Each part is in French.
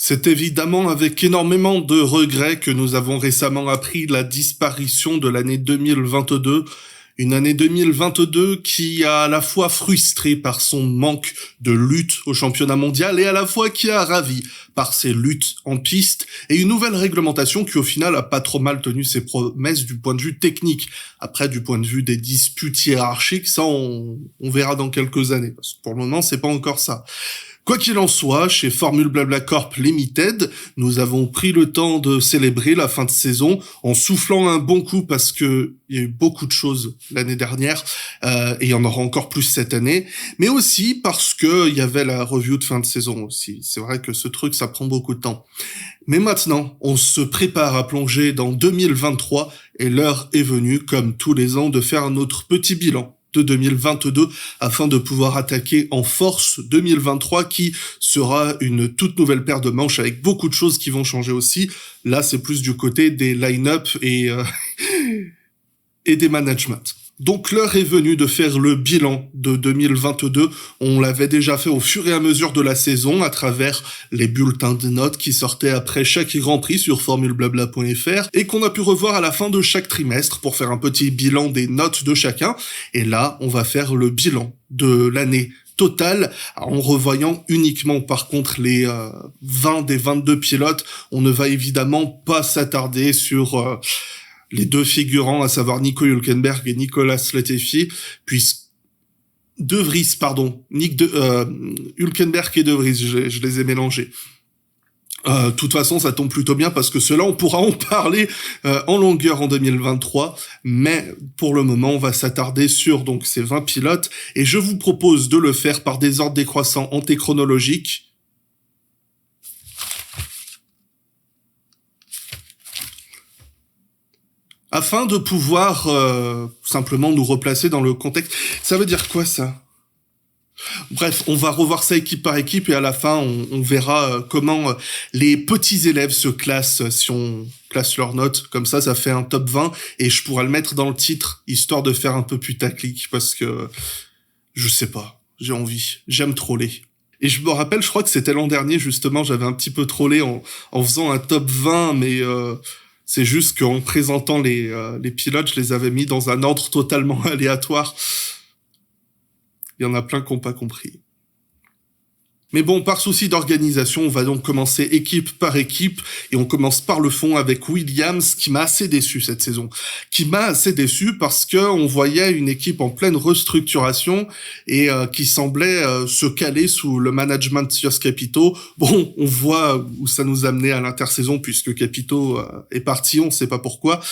C'est évidemment avec énormément de regrets que nous avons récemment appris la disparition de l'année 2022. Une année 2022 qui a à la fois frustré par son manque de lutte au championnat mondial et à la fois qui a ravi par ses luttes en piste et une nouvelle réglementation qui au final a pas trop mal tenu ses promesses du point de vue technique. Après, du point de vue des disputes hiérarchiques, ça on verra dans quelques années parce que pour le moment c'est pas encore ça. Quoi qu'il en soit, chez Formule Blabla Corp Limited, nous avons pris le temps de célébrer la fin de saison en soufflant un bon coup parce que il y a eu beaucoup de choses l'année dernière et il y en aura encore plus cette année, mais aussi parce que il y avait la review de fin de saison aussi. C'est vrai que ce truc, ça prend beaucoup de temps. Mais maintenant, on se prépare à plonger dans 2023 et l'heure est venue, comme tous les ans, de faire notre petit bilan de 2022 afin de pouvoir attaquer en force 2023 qui sera une toute nouvelle paire de manches avec beaucoup de choses qui vont changer aussi. Là, c'est plus du côté des line-up et des managements. Donc l'heure est venue de faire le bilan de 2022. On l'avait déjà fait au fur et à mesure de la saison à travers les bulletins de notes qui sortaient après chaque Grand Prix sur formuleblabla.fr et qu'on a pu revoir à la fin de chaque trimestre pour faire un petit bilan des notes de chacun. Et là, on va faire le bilan de l'année totale en revoyant uniquement par contre les 20 des 22 pilotes. On ne va évidemment pas s'attarder sur les deux figurants, à savoir Nico Hülkenberg et Nicolas Latifi, Hülkenberg et De Vries, je les ai mélangés. De toute façon, ça tombe plutôt bien parce que cela, on pourra en parler en longueur en 2023. Mais pour le moment, on va s'attarder sur donc ces 20 pilotes et je vous propose de le faire par des ordres décroissants antéchronologiques. Afin de pouvoir simplement nous replacer dans le contexte. Ça veut dire quoi ça ? Bref, on va revoir ça équipe par équipe et à la fin, on verra comment les petits élèves se classent si on classe leurs notes. Comme ça fait un top 20 et je pourrais le mettre dans le titre, histoire de faire un peu putaclic parce que, je sais pas, j'ai envie, j'aime troller. Et je me rappelle, je crois que c'était l'an dernier justement, j'avais un petit peu trollé en faisant un top 20, mais c'est juste qu'en présentant les pilotes, je les avais mis dans un ordre totalement aléatoire. Il y en a plein qui n'ont pas compris. Mais bon, par souci d'organisation, on va donc commencer équipe par équipe et on commence par le fond avec Williams qui m'a assez déçu cette saison. Qui m'a assez déçu parce que on voyait une équipe en pleine restructuration et qui semblait se caler sous le management de Jost Capito. Bon, on voit où ça nous a amené à l'intersaison puisque Capito est parti, on sait pas pourquoi.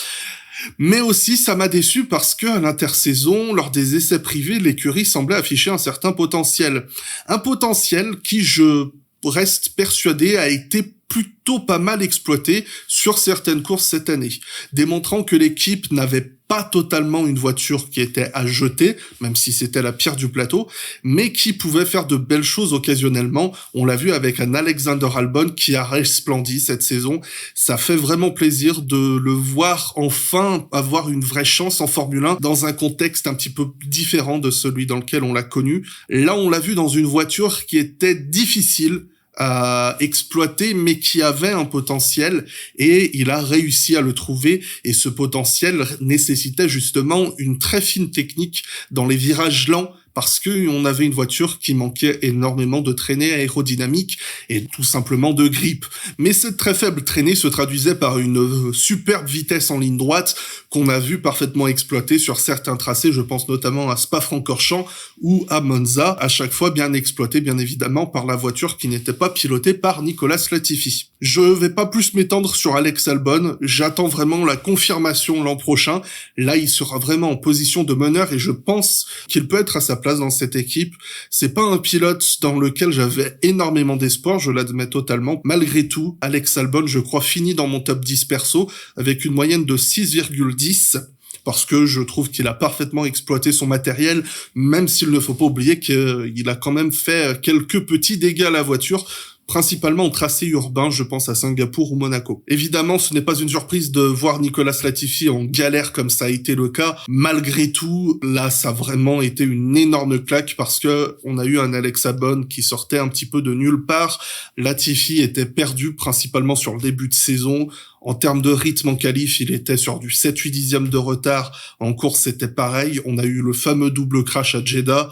Mais aussi, ça m'a déçu parce que à l'intersaison, lors des essais privés, l'écurie semblait afficher un certain potentiel. Un potentiel qui, je reste persuadé, a été plutôt pas mal exploité sur certaines courses cette année, démontrant que l'équipe n'avait pas totalement une voiture qui était à jeter, même si c'était la pierre du plateau, mais qui pouvait faire de belles choses occasionnellement. On l'a vu avec un Alexander Albon qui a resplendi cette saison. Ça fait vraiment plaisir de le voir enfin avoir une vraie chance en Formule 1 dans un contexte un petit peu différent de celui dans lequel on l'a connu. Là, on l'a vu dans une voiture qui était difficile à exploiter mais qui avait un potentiel et il a réussi à le trouver et ce potentiel nécessitait justement une très fine technique dans les virages lents parce que on avait une voiture qui manquait énormément de traînée aérodynamique et tout simplement de grip. Mais cette très faible traînée se traduisait par une superbe vitesse en ligne droite qu'on a vu parfaitement exploiter sur certains tracés, je pense notamment à Spa-Francorchamps ou à Monza, à chaque fois bien exploité bien évidemment par la voiture qui n'était pas pilotée par Nicolas Latifi. Je vais pas plus m'étendre sur Alex Albon, j'attends vraiment la confirmation l'an prochain. Là, il sera vraiment en position de meneur et je pense qu'il peut être à sa place dans cette équipe. C'est pas un pilote dans lequel j'avais énormément d'espoir, je l'admets totalement. Malgré tout, Alex Albon, je crois, finit dans mon top 10 perso avec une moyenne de 6,10 parce que je trouve qu'il a parfaitement exploité son matériel, même s'il ne faut pas oublier qu'il a quand même fait quelques petits dégâts à la voiture. principalement en tracé urbain, je pense à Singapour ou Monaco. Évidemment, ce n'est pas une surprise de voir Nicolas Latifi en galère comme ça a été le cas. Malgré tout, là, ça a vraiment été une énorme claque parce que on a eu un Alex Albon qui sortait un petit peu de nulle part. Latifi était perdu principalement sur le début de saison. En termes de rythme en qualif, il était sur du 7-8 dixièmes de retard. En course, c'était pareil. On a eu le fameux double crash à Jeddah.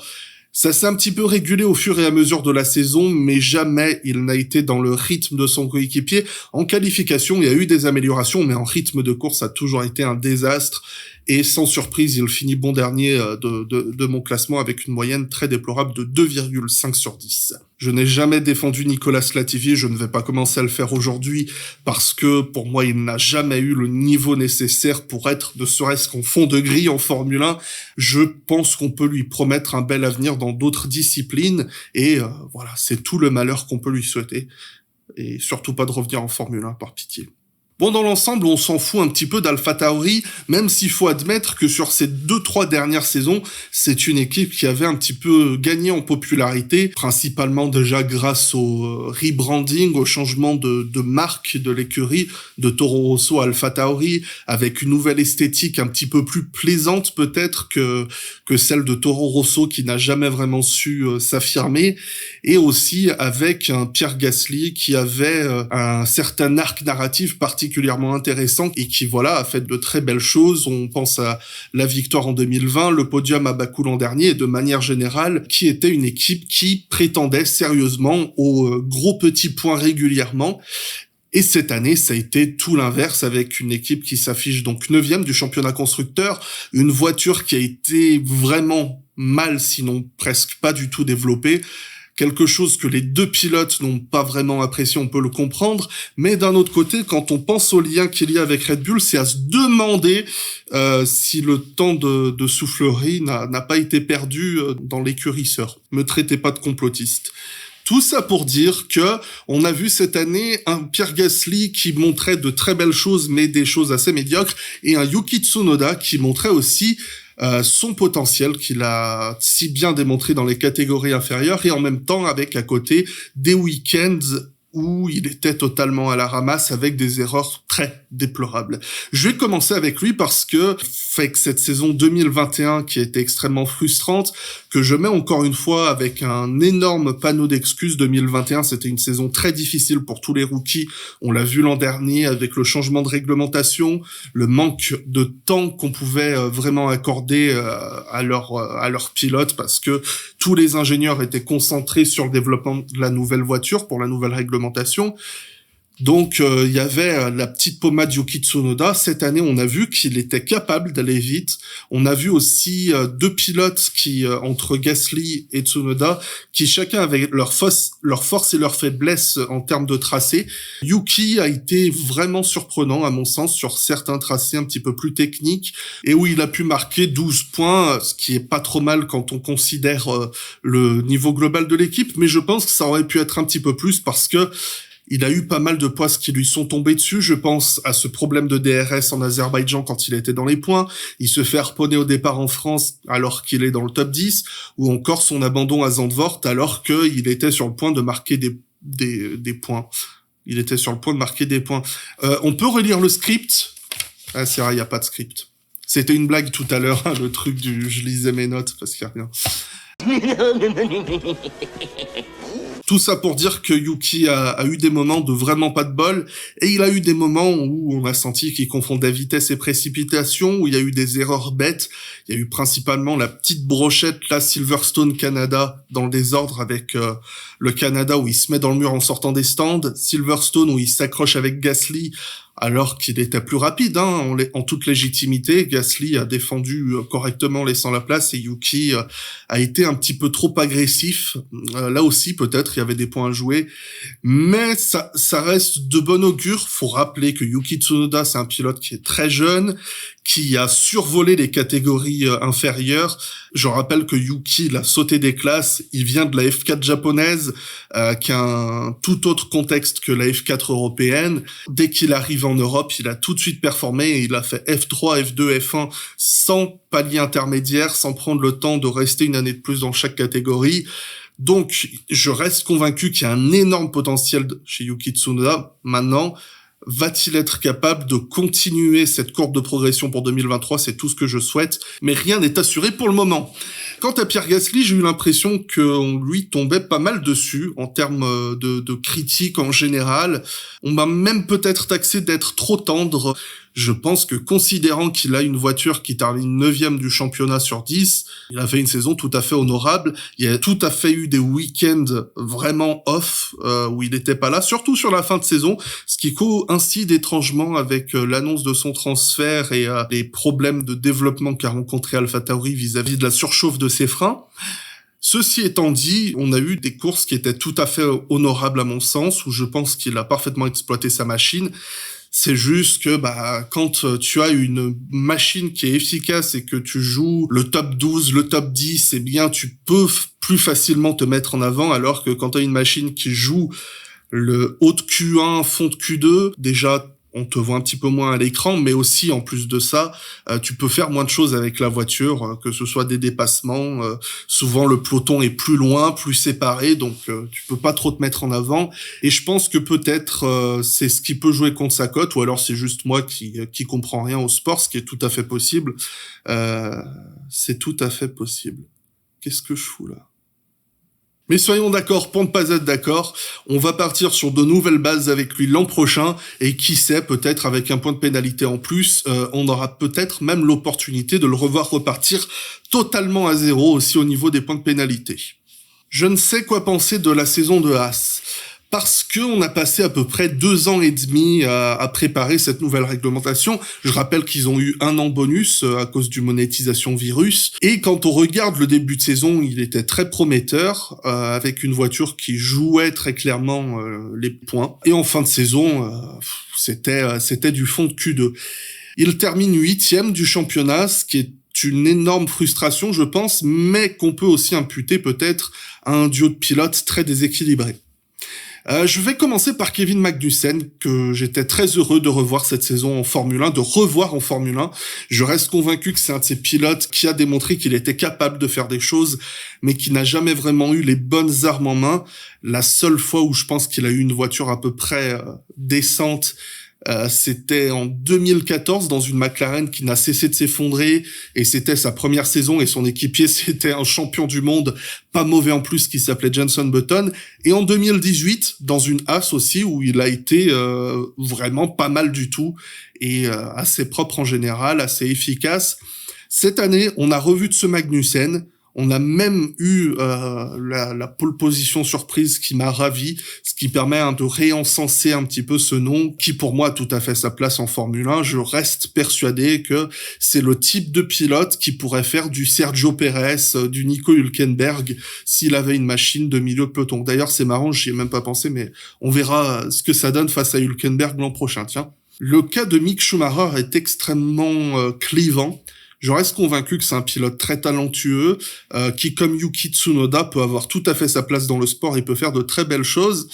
Ça s'est un petit peu régulé au fur et à mesure de la saison, mais jamais il n'a été dans le rythme de son coéquipier. En qualification, il y a eu des améliorations, mais en rythme de course, ça a toujours été un désastre. Et sans surprise, il finit bon dernier de mon classement avec une moyenne très déplorable de 2,5 sur 10. Je n'ai jamais défendu Nicolas Latifi, je ne vais pas commencer à le faire aujourd'hui parce que pour moi, il n'a jamais eu le niveau nécessaire pour être ne serait-ce qu'en fond de grille en Formule 1. Je pense qu'on peut lui promettre un bel avenir dans d'autres disciplines et voilà, c'est tout le malheur qu'on peut lui souhaiter. Et surtout pas de revenir en Formule 1 par pitié. Bon, dans l'ensemble, on s'en fout un petit peu d'AlphaTauri, même s'il faut admettre que sur ces 2-3 dernières saisons, c'est une équipe qui avait un petit peu gagné en popularité, principalement déjà grâce au rebranding, au changement de marque de l'écurie de Toro Rosso à AlphaTauri, avec une nouvelle esthétique un petit peu plus plaisante peut-être que celle de Toro Rosso qui n'a jamais vraiment su s'affirmer, et aussi avec un Pierre Gasly qui avait un certain arc narratif particulièrement intéressant et qui voilà a fait de très belles choses. On pense à la victoire en 2020, le podium à Bakou l'an dernier et de manière générale qui était une équipe qui prétendait sérieusement aux gros petits points régulièrement. Et cette année, ça a été tout l'inverse avec une équipe qui s'affiche donc 9e du championnat constructeur, une voiture qui a été vraiment mal, sinon presque pas du tout développée. Quelque chose que les deux pilotes n'ont pas vraiment apprécié, on peut le comprendre. Mais d'un autre côté, quand on pense au lien qu'il y a avec Red Bull, c'est à se demander si le temps de soufflerie n'a pas été perdu dans l'écurie sœur. Me traitez pas de complotiste. Tout ça pour dire que on a vu cette année un Pierre Gasly qui montrait de très belles choses, mais des choses assez médiocres, et un Yuki Tsunoda qui montrait aussi son potentiel qu'il a si bien démontré dans les catégories inférieures, et en même temps avec à côté des week-ends où il était totalement à la ramasse avec des erreurs très déplorables. Je vais commencer avec lui parce que fait que cette saison 2021 qui a été extrêmement frustrante, que je mets encore une fois avec un énorme panneau d'excuses. 2021, c'était une saison très difficile pour tous les rookies. On l'a vu l'an dernier avec le changement de réglementation, le manque de temps qu'on pouvait vraiment accorder à leurs pilotes parce que tous les ingénieurs étaient concentrés sur le développement de la nouvelle voiture pour la nouvelle réglementation. Donc il y avait la petite pommade Yuki Tsunoda. Cette année, on a vu qu'il était capable d'aller vite. On a vu aussi deux pilotes qui entre Gasly et Tsunoda, qui chacun avait leur force et leur faiblesse en termes de tracé. Yuki a été vraiment surprenant à mon sens sur certains tracés un petit peu plus techniques et où il a pu marquer 12 points, ce qui est pas trop mal quand on considère le niveau global de l'équipe, mais je pense que ça aurait pu être un petit peu plus parce que il a eu pas mal de poisses qui lui sont tombés dessus. Je pense à ce problème de DRS en Azerbaïdjan quand il était dans les points. Il se fait harponner au départ en France alors qu'il est dans le top 10. Ou encore son abandon à Zandvoort alors qu'il était sur le point de marquer des points. Il était sur le point de marquer des points. On peut relire le script. Ah, c'est vrai, il n'y a pas de script. C'était une blague tout à l'heure, hein, le truc du je lisais mes notes parce qu'il n'y a rien. Tout ça pour dire que Yuki a eu des moments de vraiment pas de bol, et il a eu des moments où on a senti qu'il confondait vitesse et précipitation, où il y a eu des erreurs bêtes. Il y a eu principalement la petite brochette, là, Silverstone Canada, dans le désordre avec le Canada où il se met dans le mur en sortant des stands, Silverstone où il s'accroche avec Gasly, alors qu'il était plus rapide, hein, en toute légitimité. Gasly a défendu correctement laissant la place et Yuki a été un petit peu trop agressif. Là aussi, peut-être, il y avait des points à jouer. Mais ça reste de bon augure. Faut rappeler que Yuki Tsunoda, c'est un pilote qui est très jeune, qui a survolé les catégories inférieures. Je rappelle que Yuki, il a sauté des classes. Il vient de la F4 japonaise, qui a un tout autre contexte que la F4 européenne. Dès qu'il arrive en Europe, il a tout de suite performé et il a fait F3, F2, F1 sans palier intermédiaire, sans prendre le temps de rester une année de plus dans chaque catégorie. Donc, je reste convaincu qu'il y a un énorme potentiel chez Yuki Tsunoda. Maintenant, va-t-il être capable de continuer cette courbe de progression pour 2023 ? C'est tout ce que je souhaite, mais rien n'est assuré pour le moment. Quant à Pierre Gasly, j'ai eu l'impression qu'on lui tombait pas mal dessus en termes de critiques en général. On m'a même peut-être taxé d'être trop tendre. Je pense que considérant qu'il a une voiture qui termine 9e du championnat sur 10, il a fait une saison tout à fait honorable. Il y a tout à fait eu des week-ends vraiment off où il n'était pas là, surtout sur la fin de saison, ce qui coïncide étrangement avec l'annonce de son transfert et les problèmes de développement qu'a rencontré AlphaTauri vis-à-vis de la surchauffe de ses freins. Ceci étant dit, on a eu des courses qui étaient tout à fait honorables à mon sens, où je pense qu'il a parfaitement exploité sa machine. C'est juste que quand tu as une machine qui est efficace et que tu joues le top 12, le top 10, eh bien tu peux plus facilement te mettre en avant, alors que quand tu as une machine qui joue le haut de Q1, fond de Q2, déjà on te voit un petit peu moins à l'écran, mais aussi en plus de ça, tu peux faire moins de choses avec la voiture, que ce soit des dépassements. Souvent le peloton est plus loin, plus séparé, donc tu peux pas trop te mettre en avant. Et je pense que peut-être c'est ce qui peut jouer contre sa cote, ou alors c'est juste moi qui comprends rien au sport, ce qui est tout à fait possible. C'est tout à fait possible. Qu'est-ce que je fous là ? Mais soyons d'accord, pour ne pas être d'accord, on va partir sur de nouvelles bases avec lui l'an prochain, et qui sait, peut-être avec un point de pénalité en plus, on aura peut-être même l'opportunité de le revoir repartir totalement à zéro aussi au niveau des points de pénalité. Je ne sais quoi penser de la saison de Haas, parce que on a passé à peu près 2 ans et demi à préparer cette nouvelle réglementation. Je rappelle qu'ils ont eu 1 an bonus à cause du monétisation virus. Et quand on regarde le début de saison, il était très prometteur, avec une voiture qui jouait très clairement les points. Et en fin de saison, c'était du fond de Q2. Il termine 8e du championnat, ce qui est une énorme frustration, je pense, mais qu'on peut aussi imputer peut-être à un duo de pilotes très déséquilibré. Je vais commencer par Kevin Magnussen, que j'étais très heureux de revoir cette saison en Formule 1, de revoir en Formule 1. Je reste convaincu que c'est un de ces pilotes qui a démontré qu'il était capable de faire des choses, mais qui n'a jamais vraiment eu les bonnes armes en main. La seule fois où je pense qu'il a eu une voiture à peu près décente, c'était en 2014 dans une McLaren qui n'a cessé de s'effondrer, et c'était sa première saison, et son équipier c'était un champion du monde pas mauvais en plus qui s'appelait Jenson Button, et en 2018 dans une Haas aussi où il a été vraiment pas mal du tout, et assez propre en général, assez efficace. Cette année on a revu de ce Magnussen. On a même eu la pole position surprise qui m'a ravi, ce qui permet de réencenser un petit peu ce nom qui pour moi a tout à fait sa place en Formule 1. Je reste persuadé que c'est le type de pilote qui pourrait faire du Sergio Pérez, du Nico Hülkenberg s'il avait une machine de milieu de peloton. D'ailleurs c'est marrant, j'y ai même pas pensé, mais on verra ce que ça donne face à Hülkenberg l'an prochain. Tiens, le cas de Mick Schumacher est extrêmement clivant. Je reste convaincu que c'est un pilote très talentueux, qui, comme Yuki Tsunoda, peut avoir tout à fait sa place dans le sport et peut faire de très belles choses,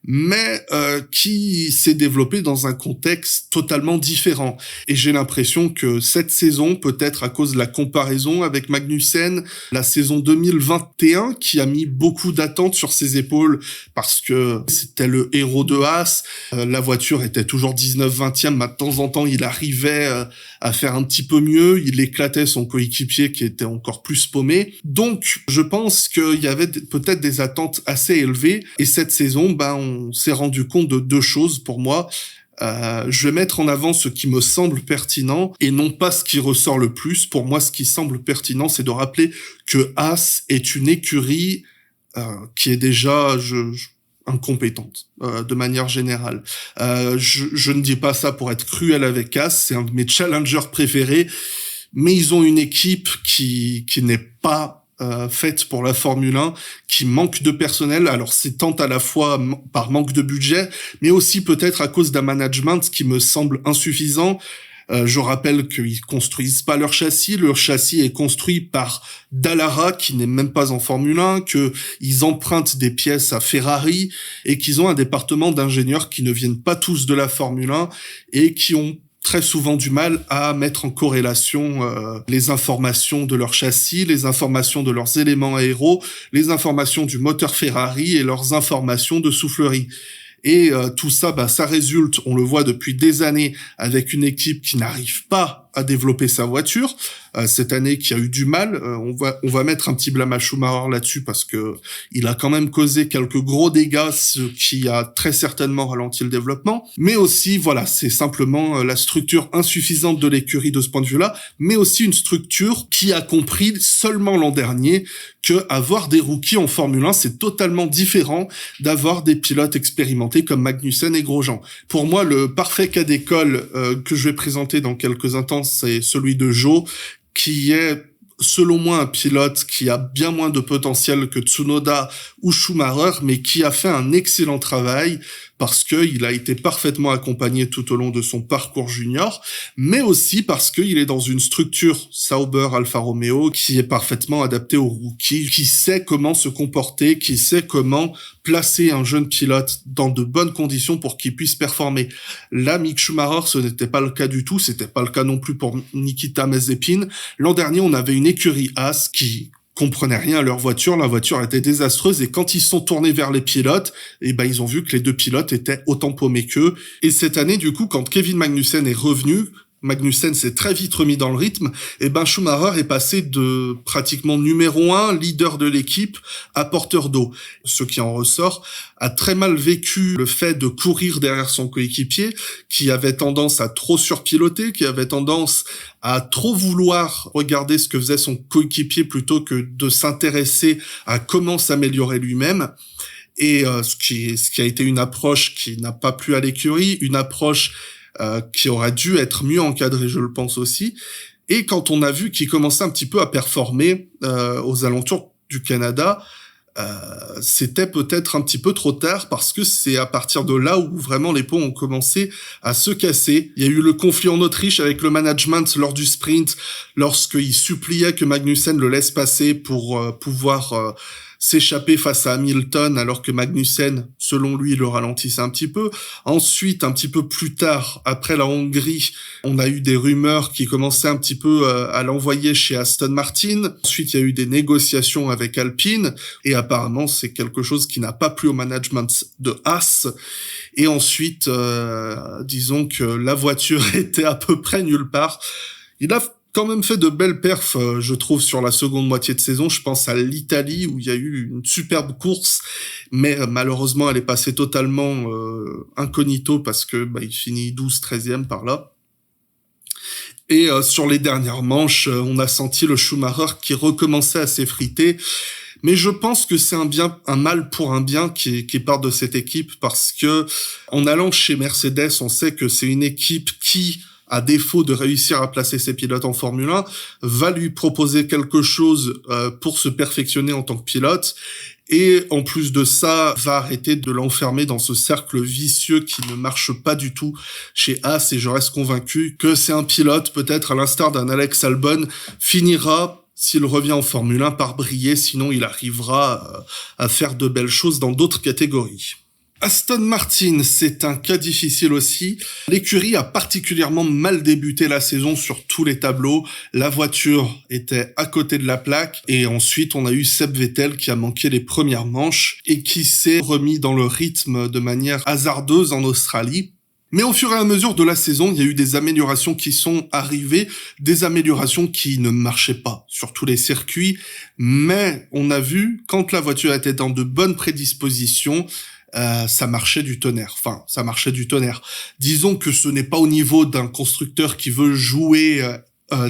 mais qui s'est développé dans un contexte totalement différent. Et j'ai l'impression que cette saison, peut-être à cause de la comparaison avec Magnussen, la saison 2021, qui a mis beaucoup d'attentes sur ses épaules, parce que c'était le héros de Haas, la voiture était toujours 19-20e, mais de temps en temps, il arrivait à faire un petit peu mieux, il éclatait son coéquipier qui était encore plus paumé. Donc, je pense qu'il y avait peut-être des attentes assez élevées, et cette saison, on s'est rendu compte de 2 choses pour moi. Je vais mettre en avant ce qui me semble pertinent et non pas ce qui ressort le plus. Pour moi, ce qui semble pertinent, c'est de rappeler que Haas est une écurie qui est déjà incompétente de manière générale. Je ne dis pas ça pour être cruel avec Haas, c'est un de mes challengers préférés, mais ils ont une équipe qui n'est pas faite pour la Formule 1, qui manque de personnel. Alors c'est tant à la fois par manque de budget, mais aussi peut-être à cause d'un management qui me semble insuffisant. Je rappelle qu'ils construisent pas leur châssis est construit par Dallara, qui n'est même pas en Formule 1, qu'ils empruntent des pièces à Ferrari, et qu'ils ont un département d'ingénieurs qui ne viennent pas tous de la Formule 1, et qui ont très souvent du mal à mettre en corrélation les informations de leur châssis, les informations de leurs éléments aéros, les informations du moteur Ferrari et leurs informations de soufflerie. Et tout ça, ça résulte, on le voit depuis des années, avec une équipe qui n'arrive pas à développer sa voiture. Cette année, qui a eu du mal, on va mettre un petit blâme à Schumacher là-dessus parce que il a quand même causé quelques gros dégâts, ce qui a très certainement ralenti le développement. Mais aussi, voilà, c'est simplement la structure insuffisante de l'écurie de ce point de vue-là, mais aussi une structure qui a compris seulement l'an dernier que avoir des rookies en Formule 1, c'est totalement différent d'avoir des pilotes expérimentés comme Magnussen et Grosjean. Pour moi, le parfait cas d'école que je vais présenter dans quelques instants, c'est celui de Zhou, qui est, selon moi, un pilote qui a bien moins de potentiel que Tsunoda ou Schumacher, mais qui a fait un excellent travail parce qu'il a été parfaitement accompagné tout au long de son parcours junior, mais aussi parce qu'il est dans une structure Sauber Alfa Romeo qui est parfaitement adaptée aux rookies, qui sait comment se comporter, qui sait comment placer un jeune pilote dans de bonnes conditions pour qu'il puisse performer. Là, Mick Schumacher, ce n'était pas le cas du tout, c'était pas le cas non plus pour Nikita Mazepin. L'an dernier, on avait une écurie Haas qui comprenaient rien à leur voiture, la voiture était désastreuse, et quand ils sont tournés vers les pilotes, ils ont vu que les deux pilotes étaient autant paumés qu'eux. Et cette année, du coup, quand Kevin Magnussen est revenu, Magnussen s'est très vite remis dans le rythme, Schumacher est passé de pratiquement numéro 1, leader de l'équipe, à porteur d'eau. Ce qui en ressort a très mal vécu le fait de courir derrière son coéquipier, qui avait tendance à trop surpiloter, qui avait tendance à trop vouloir regarder ce que faisait son coéquipier plutôt que de s'intéresser à comment s'améliorer lui-même. Et ce qui a été une approche qui n'a pas plu à l'écurie, une approche qui aurait dû être mieux encadré, je le pense aussi. Et quand on a vu qu'il commençait un petit peu à performer aux alentours du Canada, c'était peut-être un petit peu trop tard parce que c'est à partir de là où vraiment les ponts ont commencé à se casser. Il y a eu le conflit en Autriche avec le management lors du sprint, lorsqu'il suppliait que Magnussen le laisse passer pour pouvoir s'échapper face à Hamilton, alors que Magnussen, selon lui, le ralentissait un petit peu. Ensuite, un petit peu plus tard, après la Hongrie, on a eu des rumeurs qui commençaient un petit peu à l'envoyer chez Aston Martin. Ensuite, il y a eu des négociations avec Alpine, et apparemment, c'est quelque chose qui n'a pas plu au management de Haas. Et ensuite, disons que la voiture était à peu près nulle part. Il a quand même fait de belles perfs, je trouve, sur la seconde moitié de saison. Je pense à l'Italie, où il y a eu une superbe course, mais malheureusement, elle est passée totalement incognito, parce que il finit 12-13e par là. Et sur les dernières manches, on a senti le Schumacher qui recommençait à s'effriter. Mais je pense que c'est un mal pour un bien qui part de cette équipe, parce que en allant chez Mercedes, on sait que c'est une équipe qui, à défaut de réussir à placer ses pilotes en Formule 1, va lui proposer quelque chose pour se perfectionner en tant que pilote. Et en plus de ça, va arrêter de l'enfermer dans ce cercle vicieux qui ne marche pas du tout chez Haas. Et je reste convaincu que c'est un pilote, peut-être à l'instar d'un Alex Albon, finira, s'il revient en Formule 1, par briller. Sinon, il arrivera à faire de belles choses dans d'autres catégories. Aston Martin, c'est un cas difficile aussi. L'écurie a particulièrement mal débuté la saison sur tous les tableaux. La voiture était à côté de la plaque. Et ensuite, on a eu Seb Vettel qui a manqué les premières manches et qui s'est remis dans le rythme de manière hasardeuse en Australie. Mais au fur et à mesure de la saison, il y a eu des améliorations qui sont arrivées, des améliorations qui ne marchaient pas sur tous les circuits. Mais on a vu, quand la voiture était dans de bonnes prédispositions, ça marchait du tonnerre. Enfin, ça marchait du tonnerre. Disons que ce n'est pas au niveau d'un constructeur qui veut jouer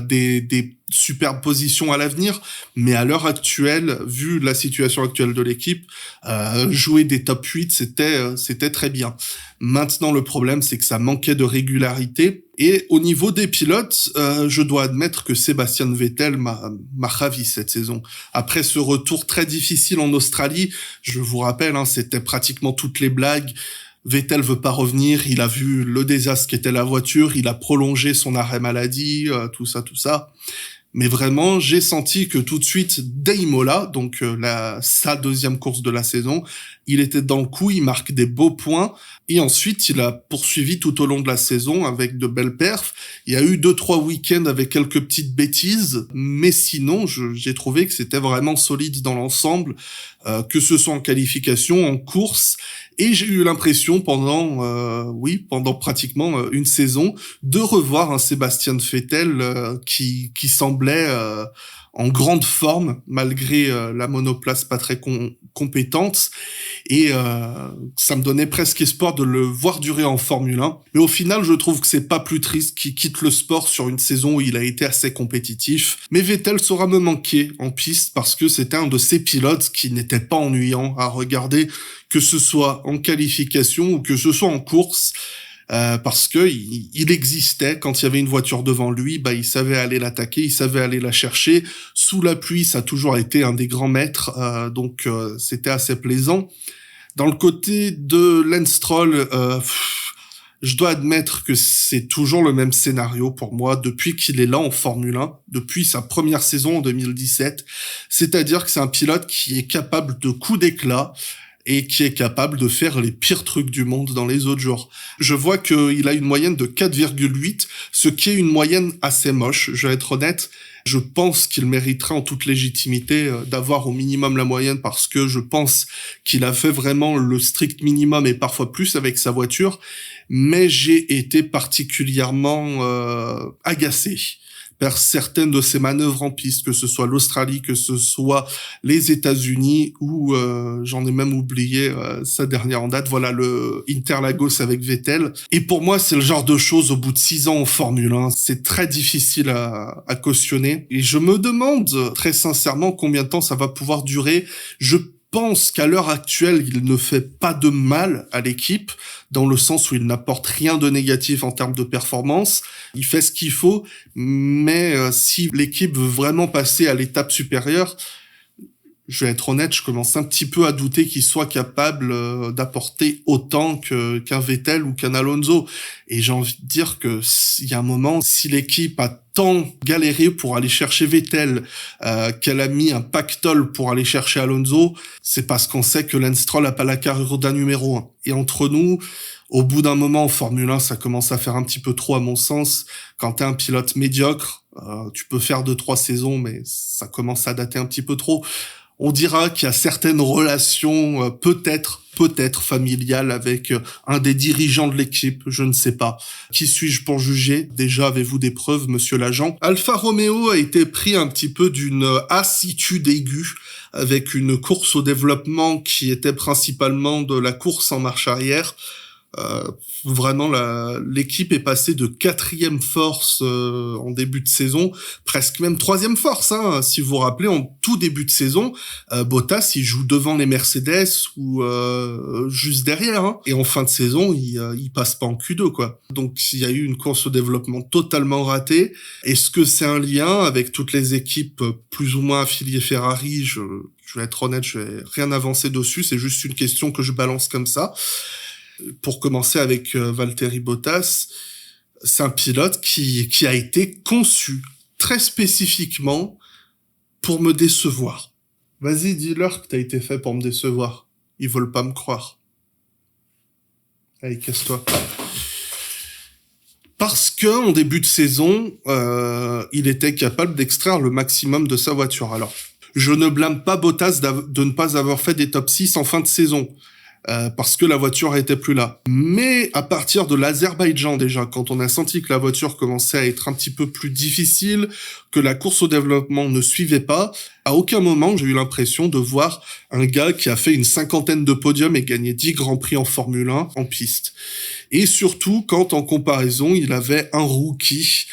des superbes positions à l'avenir, mais à l'heure actuelle, vu la situation actuelle de l'équipe, jouer des top 8, c'était très bien. Maintenant, le problème, c'est que ça manquait de régularité. Et au niveau des pilotes, je dois admettre que Sébastien Vettel m'a ravi cette saison. Après ce retour très difficile en Australie, je vous rappelle, c'était pratiquement toutes les blagues. Vettel veut pas revenir, il a vu le désastre qu'était la voiture, il a prolongé son arrêt maladie, tout ça. Mais vraiment, j'ai senti que tout de suite, dès Imola, donc sa deuxième course de la saison, il était dans le coup, il marque des beaux points. Et ensuite, il a poursuivi tout au long de la saison avec de belles perfs. Il y a eu 2-3 week-ends avec quelques petites bêtises. Mais sinon, j'ai trouvé que c'était vraiment solide dans l'ensemble, que ce soit en qualification, en course. Et j'ai eu l'impression pendant pratiquement une saison, de revoir un Sébastien Vettel qui semblait en grande forme malgré la monoplace pas très compétente, et ça me donnait presque espoir de le voir durer en Formule 1. Mais au final, je trouve que c'est pas plus triste qu'il quitte le sport sur une saison où il a été assez compétitif. Mais Vettel saura me manquer en piste parce que c'était un de ces pilotes qui n'était pas ennuyant à regarder, que ce soit en qualification ou que ce soit en course. Parce que il existait quand il y avait une voiture devant lui, il savait aller l'attaquer, il savait aller la chercher. Sous la pluie, ça a toujours été un des grands maîtres, donc c'était assez plaisant. Dans le côté de Lance Stroll, je dois admettre que c'est toujours le même scénario pour moi depuis qu'il est là en Formule 1, depuis sa première saison en 2017. C'est-à-dire que c'est un pilote qui est capable de coups d'éclat et qui est capable de faire les pires trucs du monde dans les autres jours. Je vois qu'il a une moyenne de 4,8, ce qui est une moyenne assez moche, je vais être honnête. Je pense qu'il mériterait en toute légitimité d'avoir au minimum la moyenne, parce que je pense qu'il a fait vraiment le strict minimum et parfois plus avec sa voiture. Mais j'ai été particulièrement agacé par certaines de ses manœuvres en piste, que ce soit l'Australie, que ce soit les États-Unis, ou j'en ai même oublié sa dernière en date, voilà, le Interlagos avec Vettel. Et pour moi, c'est le genre de choses, au bout de 6 ans en Formule 1, c'est très difficile à cautionner. Et je me demande très sincèrement combien de temps ça va pouvoir durer. Je pense qu'à l'heure actuelle, il ne fait pas de mal à l'équipe, dans le sens où il n'apporte rien de négatif en termes de performance. Il fait ce qu'il faut, mais si l'équipe veut vraiment passer à l'étape supérieure, je vais être honnête, je commence un petit peu à douter qu'il soit capable d'apporter autant qu'un Vettel ou qu'un Alonso. Et j'ai envie de dire que il y a un moment, si l'équipe a tant galéré pour aller chercher Vettel, qu'elle a mis un pactole pour aller chercher Alonso, c'est parce qu'on sait que Lance Stroll n'a pas la carrure d'un numéro 1. Et entre nous, au bout d'un moment en Formule 1, ça commence à faire un petit peu trop à mon sens. Quand t'es un pilote médiocre, tu peux faire 2-3 saisons, mais ça commence à dater un petit peu trop. On dira qu'il y a certaines relations peut-être familiales avec un des dirigeants de l'équipe, je ne sais pas. Qui suis-je pour juger? Déjà, avez-vous des preuves, monsieur l'agent? Alfa Romeo a été pris un petit peu d'une lassitude aiguë, avec une course au développement qui était principalement de la course en marche arrière. Vraiment, l'équipe est passée de 4e force en début de saison, presque même 3e force, hein, si vous vous rappelez, en tout début de saison, Bottas il joue devant les Mercedes ou juste derrière, hein, et en fin de saison il passe pas en Q2 quoi. Donc il y a eu une course au développement totalement ratée. Est-ce que c'est un lien avec toutes les équipes plus ou moins affiliées Ferrari? Je vais être honnête, je vais rien avancer dessus, c'est juste une question que je balance comme ça. Pour commencer avec Valtteri Bottas, c'est un pilote qui a été conçu très spécifiquement pour me décevoir. Vas-y, dis-leur que t'as été fait pour me décevoir. Ils veulent pas me croire. Allez, casse-toi. Parce que en début de saison, il était capable d'extraire le maximum de sa voiture. Alors, je ne blâme pas Bottas de ne pas avoir fait des top 6 en fin de saison. Parce que la voiture était plus là. Mais à partir de l'Azerbaïdjan déjà, quand on a senti que la voiture commençait à être un petit peu plus difficile, que la course au développement ne suivait pas, à aucun moment j'ai eu l'impression de voir un gars qui a fait une 50aine de podiums et gagné 10 grands prix en Formule 1 en piste. Et surtout quand en comparaison il avait un rookie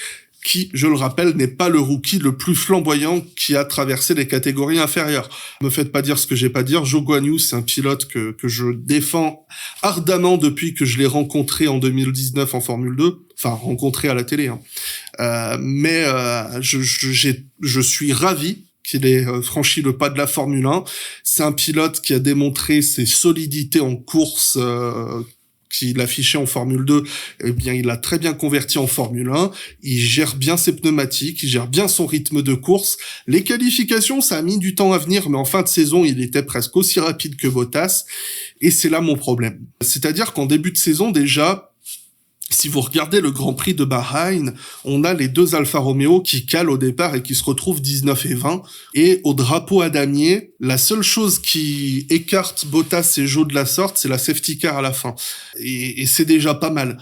qui, je le rappelle, n'est pas le rookie le plus flamboyant qui a traversé les catégories inférieures. Me faites pas dire ce que j'ai pas à dire. Zhou Guanyu, c'est un pilote que je défends ardemment depuis que je l'ai rencontré en 2019 en Formule 2. Enfin, rencontré à la télé, hein. Je suis ravi qu'il ait franchi le pas de la Formule 1. C'est un pilote qui a démontré ses solidités en course, qu'il affichait en Formule 2, eh bien, il a très bien converti en Formule 1. Il gère bien ses pneumatiques, il gère bien son rythme de course. Les qualifications, ça a mis du temps à venir, mais en fin de saison, il était presque aussi rapide que Bottas. Et c'est là mon problème. C'est-à-dire qu'en début de saison, déjà, si vous regardez le Grand Prix de Bahreïn, on a les deux Alfa Romeo qui calent au départ et qui se retrouvent 19 et 20. Et au drapeau à damier, la seule chose qui écarte Bottas et Zhou de la sorte, c'est la safety car à la fin. Et c'est déjà pas mal.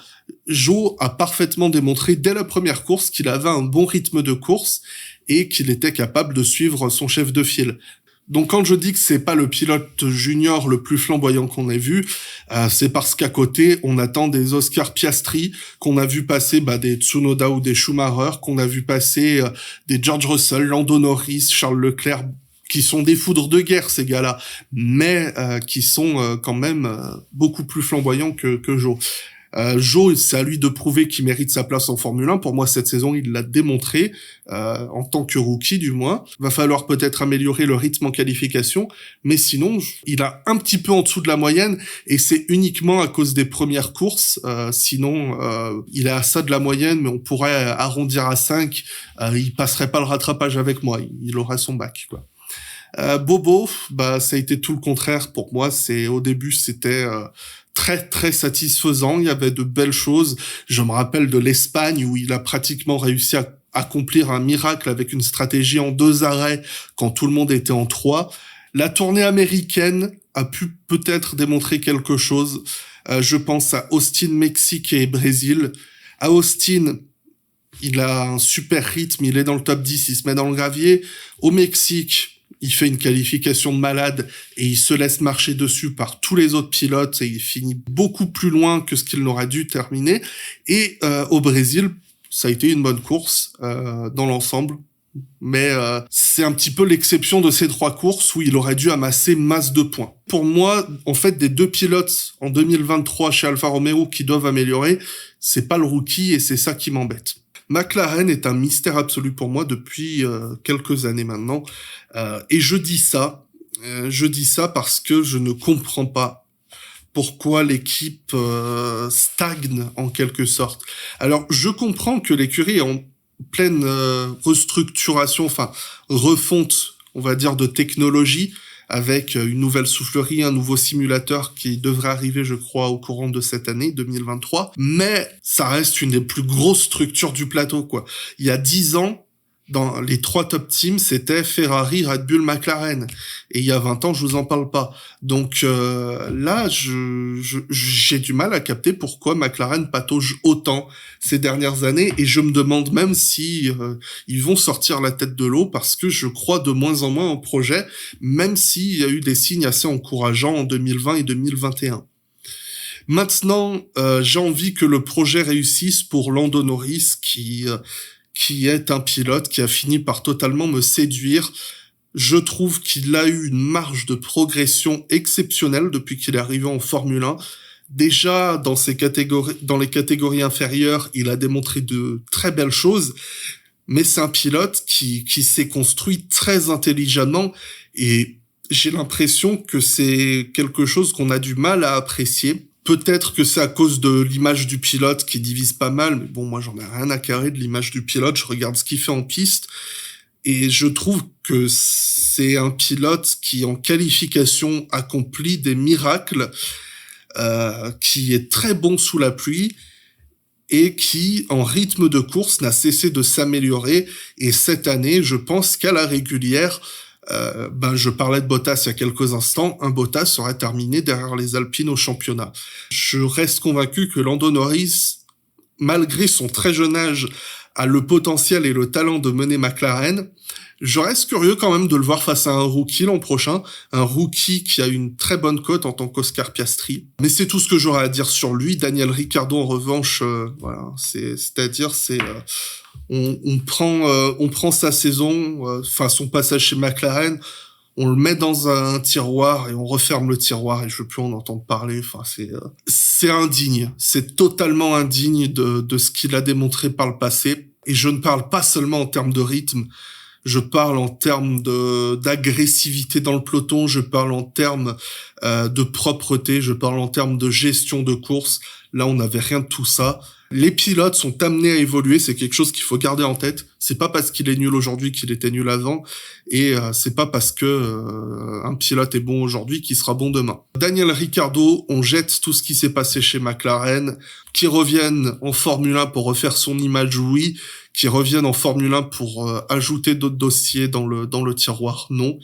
Zhou a parfaitement démontré dès la première course qu'il avait un bon rythme de course et qu'il était capable de suivre son chef de file. Donc quand je dis que c'est pas le pilote junior le plus flamboyant qu'on ait vu, c'est parce qu'à côté, on attend des Oscar Piastri, qu'on a vu passer des Tsunoda ou des Schumacher, qu'on a vu passer des George Russell, Lando Norris, Charles Leclerc, qui sont des foudres de guerre ces gars-là, mais qui sont quand même beaucoup plus flamboyants que Zhou. Zhou, c'est à lui de prouver qu'il mérite sa place en Formule 1. Pour moi, cette saison, il l'a démontré, en tant que rookie du moins. Va falloir peut-être améliorer le rythme en qualification, mais sinon, il a un petit peu en dessous de la moyenne, et c'est uniquement à cause des premières courses. Sinon, il est à ça de la moyenne, mais on pourrait arrondir à 5. Il passerait pas le rattrapage avec moi, il aurait son bac, quoi. Bobo, ça a été tout le contraire pour moi. Au début, c'était très très satisfaisant, il y avait de belles choses. Je me rappelle de l'Espagne où il a pratiquement réussi à accomplir un miracle avec une stratégie en 2 arrêts quand tout le monde était en 3. La tournée américaine a pu peut-être démontrer quelque chose. Je pense à Austin, Mexique et Brésil. À Austin, il a un super rythme, il est dans le top 10, il se met dans le gravier. Au Mexique, il fait une qualification de malade et il se laisse marcher dessus par tous les autres pilotes et il finit beaucoup plus loin que ce qu'il n'aurait dû terminer. Et au Brésil, ça a été une bonne course dans l'ensemble. Mais c'est un petit peu l'exception de ces 3 courses où il aurait dû amasser masse de points. Pour moi, en fait, des 2 pilotes en 2023 chez Alfa Romeo qui doivent améliorer, c'est pas le rookie et c'est ça qui m'embête. McLaren est un mystère absolu pour moi depuis quelques années maintenant. Et je dis ça parce que je ne comprends pas pourquoi l'équipe stagne en quelque sorte. Alors, je comprends que l'écurie est en pleine restructuration, refonte, on va dire, de technologie, avec une nouvelle soufflerie, un nouveau simulateur qui devrait arriver, je crois, au courant de cette année, 2023. Mais ça reste une des plus grosses structures du plateau, quoi. Il y a 10 ans, dans les 3 top teams, c'était Ferrari, Red Bull, McLaren. Et il y a 20 ans, je vous en parle pas. Donc là, j'ai du mal à capter pourquoi McLaren patauge autant ces dernières années. Et je me demande même si ils vont sortir la tête de l'eau, parce que je crois de moins en moins au projet, même s'il y a eu des signes assez encourageants en 2020 et 2021. Maintenant, j'ai envie que le projet réussisse pour Lando Norris, qui est un pilote qui a fini par totalement me séduire. Je trouve qu'il a eu une marge de progression exceptionnelle depuis qu'il est arrivé en Formule 1. Déjà, dans les catégories inférieures, il a démontré de très belles choses, mais c'est un pilote qui s'est construit très intelligemment, et j'ai l'impression que c'est quelque chose qu'on a du mal à apprécier. Peut-être que c'est à cause de l'image du pilote qui divise pas mal, mais bon, moi j'en ai rien à carrer de l'image du pilote, je regarde ce qu'il fait en piste, et je trouve que c'est un pilote qui en qualification accomplit des miracles, qui est très bon sous la pluie, et qui, en rythme de course, n'a cessé de s'améliorer, et cette année, je pense qu'à la régulière, je parlais de Bottas il y a quelques instants, un Bottas serait terminé derrière les Alpines au championnat. Je reste convaincu que Lando Norris, malgré son très jeune âge, a le potentiel et le talent de mener McLaren. Je reste curieux quand même de le voir face à un rookie l'an prochain, un rookie qui a une très bonne cote en tant qu'Oscar Piastri. Mais c'est tout ce que j'aurais à dire sur lui. Daniel Ricciardo, en revanche, on prend sa saison, son passage chez McLaren, on le met dans un tiroir et on referme le tiroir et je veux plus en entendre parler. C'est indigne, c'est totalement indigne de ce qu'il a démontré par le passé. Et je ne parle pas seulement en termes de rythme, Je parle en termes d'agressivité dans le peloton, je parle en termes de propreté, je parle en termes de gestion de course. Là, on n'avait rien de tout ça. Les pilotes sont amenés à évoluer, c'est quelque chose qu'il faut garder en tête. C'est pas parce qu'il est nul aujourd'hui qu'il était nul avant, et c'est pas parce que un pilote est bon aujourd'hui qu'il sera bon demain. Daniel Ricciardo, on jette tout ce qui s'est passé chez McLaren, qui revienne en Formule 1 pour refaire son image, oui, qui revienne en Formule 1 pour ajouter d'autres dossiers dans le tiroir, non.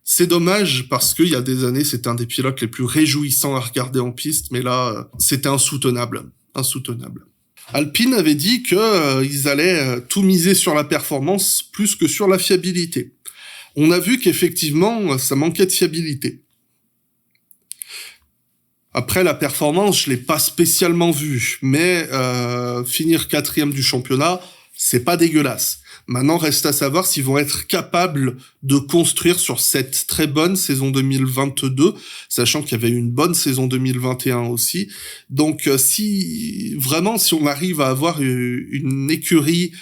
C'est dommage parce qu'il y a des années, c'était un des pilotes les plus réjouissants à regarder en piste, mais là, c'était insoutenable. Alpine avait dit que ils allaient tout miser sur la performance plus que sur la fiabilité. On a vu qu'effectivement, ça manquait de fiabilité. Après, la performance, je l'ai pas spécialement vue, mais finir 4e du championnat, c'est pas dégueulasse. Maintenant, reste à savoir s'ils vont être capables de construire sur cette très bonne saison 2022, sachant qu'il y avait eu une bonne saison 2021 aussi. Donc, si on arrive à avoir une écurie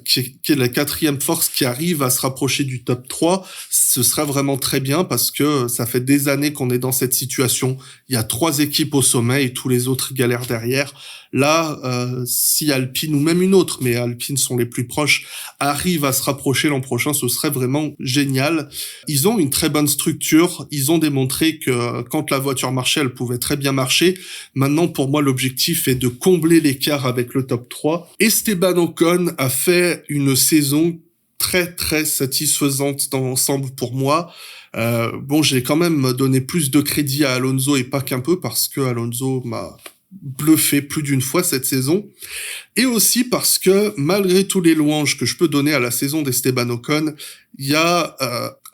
qui est la 4e force qui arrive à se rapprocher du top 3, ce serait vraiment très bien parce que ça fait des années qu'on est dans cette situation. Il y a 3 équipes au sommet et tous les autres galèrent derrière. Là, si Alpine ou même une autre, mais Alpine sont les plus proches, arrive à se rapprocher l'an prochain, ce serait vraiment génial. Ils ont une très bonne structure. Ils ont démontré que quand la voiture marchait, elle pouvait très bien marcher. Maintenant, pour moi, l'objectif est de combler l'écart avec le top 3. Esteban Ocon a fait une saison très très satisfaisante dans l'ensemble pour moi. J'ai quand même donné plus de crédit à Alonso et pas qu'un peu parce que Alonso m'a bluffé plus d'une fois cette saison, et aussi parce que malgré tous les louanges que je peux donner à la saison d'Esteban Ocon, il y a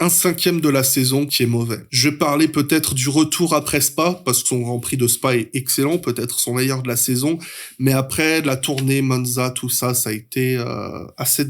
un 5e de la saison qui est mauvais. Je vais parler peut-être du retour après Spa, parce que son Grand Prix de Spa est excellent, peut-être son meilleur de la saison, mais après la tournée Monza, tout ça, ça a été assez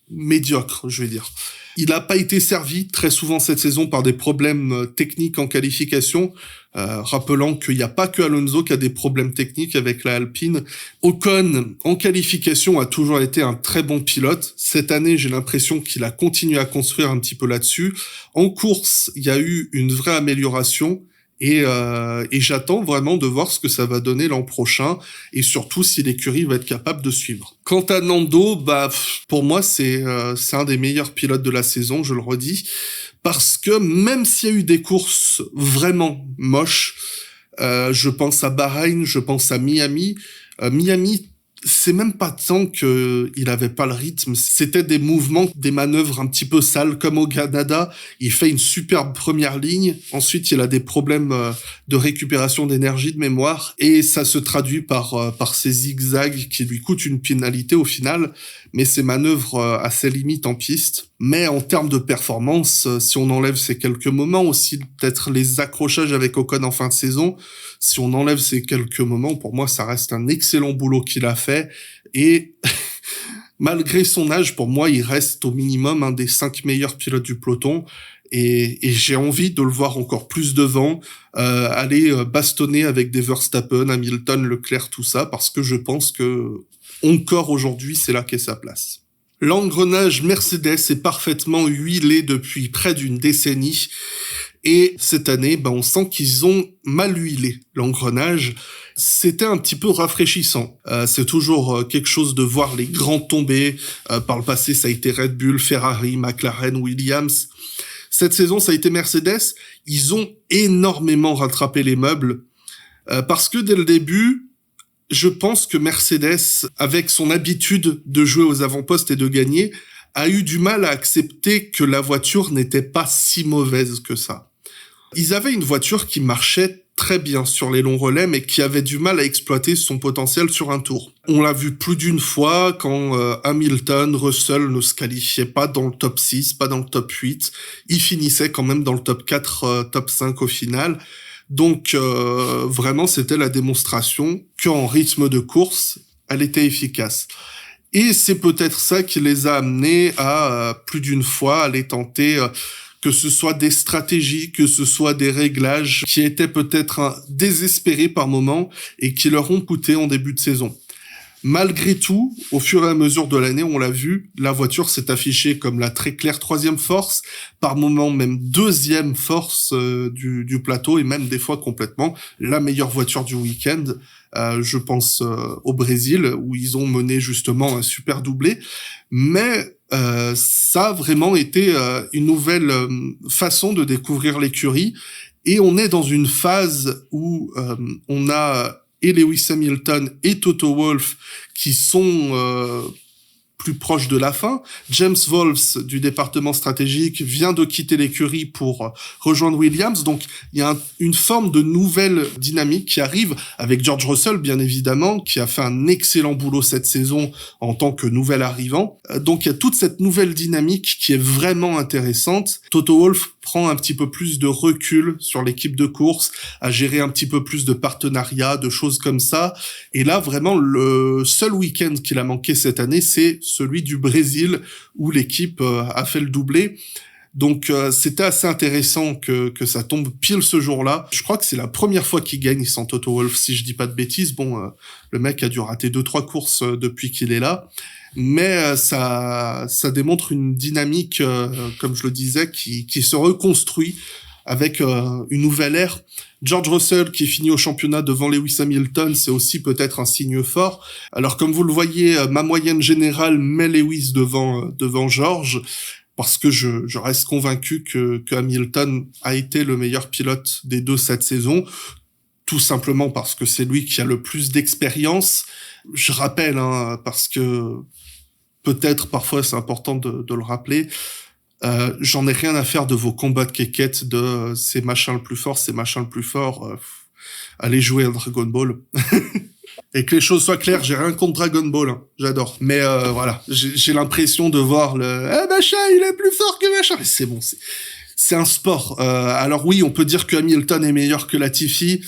médiocre, je vais dire. Il n'a pas été servi très souvent cette saison par des problèmes techniques en qualification, rappelant qu'il n'y a pas que Alonso qui a des problèmes techniques avec la Alpine. Ocon, en qualification, a toujours été un très bon pilote. Cette année, j'ai l'impression qu'il a continué à construire un petit peu là-dessus. En course, il y a eu une vraie amélioration. Et j'attends vraiment de voir ce que ça va donner l'an prochain et surtout si l'écurie va être capable de suivre. Quant à Nando, pour moi c'est un des meilleurs pilotes de la saison, je le redis, parce que même s'il y a eu des courses vraiment moches, je pense à Bahreïn, je pense à Miami. Miami, c'est même pas tant que il avait pas le rythme, c'était des mouvements, des manœuvres un petit peu sales, comme au Canada. Il fait une superbe première ligne, ensuite il a des problèmes de récupération d'énergie, de mémoire, et ça se traduit par ces zigzags qui lui coûtent une pénalité au final, mais ces manœuvres à ses limites en piste. Mais en termes de performance, si on enlève ces quelques moments, aussi peut-être les accrochages avec Ocon en fin de saison, si on enlève ces quelques moments, pour moi, ça reste un excellent boulot qu'il a fait. Et malgré son âge, pour moi, il reste au minimum un des 5 meilleurs pilotes du peloton. Et j'ai envie de le voir encore plus devant, aller bastonner avec des Verstappen, Hamilton, Leclerc, tout ça, parce que je pense que encore aujourd'hui, c'est là qu'est sa place. L'engrenage Mercedes est parfaitement huilé depuis près d'une décennie. Et cette année, on sent qu'ils ont mal huilé l'engrenage. C'était un petit peu rafraîchissant. C'est toujours quelque chose de voir les grands tomber. Par le passé, ça a été Red Bull, Ferrari, McLaren, Williams. Cette saison, ça a été Mercedes. Ils ont énormément rattrapé les meubles. Parce que dès le début, je pense que Mercedes, avec son habitude de jouer aux avant-postes et de gagner, a eu du mal à accepter que la voiture n'était pas si mauvaise que ça. Ils avaient une voiture qui marchait très bien sur les longs relais, mais qui avait du mal à exploiter son potentiel sur un tour. On l'a vu plus d'une fois quand Hamilton, Russell ne se qualifiaient pas dans le top 6, pas dans le top 8. Ils finissaient quand même dans le top 4, top 5 au final. Donc vraiment, c'était la démonstration qu'en rythme de course, elle était efficace. Et c'est peut-être ça qui les a amenés à plus d'une fois aller tenter que ce soit des stratégies, que ce soit des réglages qui étaient peut-être désespérés par moments et qui leur ont coûté en début de saison. Malgré tout, au fur et à mesure de l'année, on l'a vu, la voiture s'est affichée comme la très claire troisième force, par moments même deuxième force du plateau, et même des fois complètement la meilleure voiture du week-end. Je pense au Brésil, où ils ont mené justement un super doublé. Mais ça a vraiment été une nouvelle façon de découvrir l'écurie. Et on est dans une phase où on a et Lewis Hamilton et Toto Wolff qui sont plus proches de la fin. James Wolfs du département stratégique vient de quitter l'écurie pour rejoindre Williams. Donc il y a une forme de nouvelle dynamique qui arrive avec George Russell, bien évidemment, qui a fait un excellent boulot cette saison en tant que nouvel arrivant. Donc il y a toute cette nouvelle dynamique qui est vraiment intéressante. Toto Wolff prend un petit peu plus de recul sur l'équipe de course, à gérer un petit peu plus de partenariats, de choses comme ça. Et là, vraiment, le seul week-end qu'il a manqué cette année, c'est celui du Brésil, où l'équipe a fait le doublé. Donc, c'était assez intéressant que ça tombe pile ce jour-là. Je crois que c'est la première fois qu'il gagne sans Toto Wolff, si je dis pas de bêtises. Bon, le mec a dû rater 2-3 courses depuis qu'il est là. Mais ça démontre une dynamique, comme je le disais, qui se reconstruit avec une nouvelle ère. George Russell qui finit au championnat devant Lewis Hamilton, c'est aussi peut-être un signe fort. Alors comme vous le voyez, ma moyenne générale met Lewis devant George, parce que je reste convaincu que Hamilton a été le meilleur pilote des deux cette saison, tout simplement parce que c'est lui qui a le plus d'expérience. Je rappelle, parce que peut-être parfois c'est important de le rappeler, j'en ai rien à faire de vos combats de quéquettes de c'est machin le plus fort, c'est machin le plus fort, allez jouer à Dragon Ball. Et que les choses soient claires, j'ai rien contre Dragon Ball, j'adore. Mais voilà, j'ai l'impression de voir machin, il est plus fort que machin. C'est bon, c'est un sport. Alors oui, on peut dire que Hamilton est meilleur que Latifi,